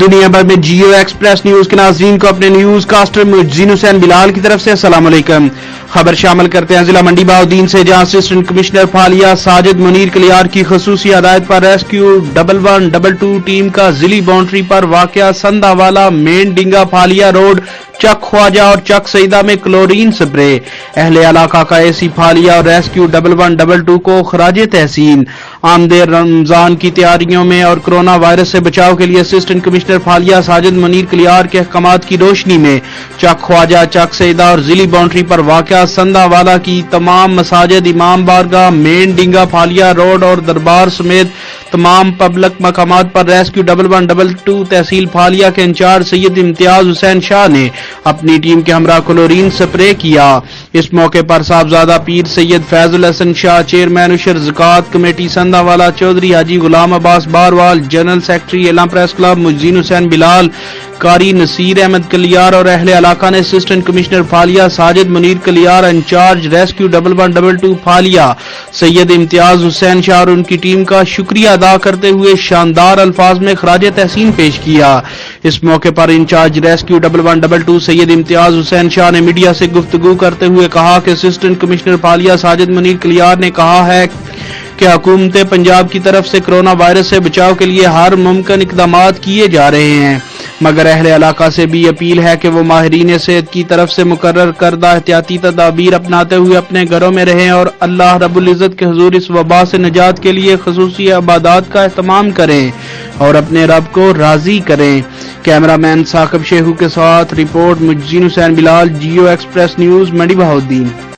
دنیا بھر میں جیو ایکسپریس نیوز کے ناظرین کو اپنے نیوز کاسٹر محزین حسین بلال کی طرف سے السلام علیکم۔ خبر شامل کرتے ہیں ضلع منڈی بہاؤالدین سے، جہاں اسسٹنٹ کمشنر فعالیہ ساجد منیر کلیار کی خصوصی ہدایت پر ریسکیو 1112 ٹیم کا ضلعی باؤنڈری پر واقع سندھا والا مین ڈنگا فعالیہ روڈ، چک خواجہ اور چک سیدہ میں کلورین سپرے۔ اہل علاقہ کا اے سی فعالیہ اور ریسکیو 1112 کو خراج تحسین۔ آمد رمضان کی تیاریوں میں اور کرونا وائرس سے بچاؤ کے لیے اسسٹنٹ کمشنر فعالیہ ساجد منیر کلیار کے احکامات کی روشنی میں چک خواجہ، چک سیدہ اور ضلعی باؤنڈری پر واقع سندھا والا کی تمام مساجد، امام بارگاہ، مین ڈنگا فعالیہ روڈ اور دربار سمیت تمام پبلک مقامات پر ریسکیو 1112 تحصیل فعالیہ کے انچارج سید امتیاز حسین شاہ نے اپنی ٹیم کے ہمراہ کلورین سپرے کیا۔ اس موقع پر صاحبزادہ پیر سید فیض الحسن شاہ، چیئرمین عشر زکوٰۃ کمیٹی سندھا والا چودھری حاجی غلام عباس باروال، جنرل سیکرٹری اعلان پریس کلب محزین حسین بلال، قاری نصیر احمد کلیار اور اہل علاقہ نے assistant commissioner Phalia Sajid Munir Kalyar, in charge rescue 1112 Phalia Syed Imtiaz Hussain شاہ اور ان کی ٹیم کا شکریہ ادا کرتے ہوئے شاندار الفاظ میں خراج تحسین پیش کیا۔ اس موقع پر انچارج ریسکیو 1112 سید امتیاز حسین شاہ نے میڈیا سے گفتگو کرتے ہوئے کہا کہ اسسٹنٹ کمشنر فعالیہ ساجد منیر کلیار نے کہا ہے کہ حکومت پنجاب کی طرف سے کرونا وائرس سے بچاؤ کے لیے ہر ممکن اقدامات کیے جا رہے ہیں، مگر اہل علاقہ سے بھی اپیل ہے کہ وہ ماہرین صحت کی طرف سے مقرر کردہ احتیاطی تدابیر اپناتے ہوئے اپنے گھروں میں رہیں اور اللہ رب العزت کے حضور اس وبا سے نجات کے لیے خصوصی عبادات کا اہتمام کریں اور اپنے رب کو راضی کریں۔ کیمرہ مین ثاقب شیخو کے ساتھ رپورٹ محزین حسین بلال، جیو ایکسپریس نیوز، منڈی بہاؤالدین۔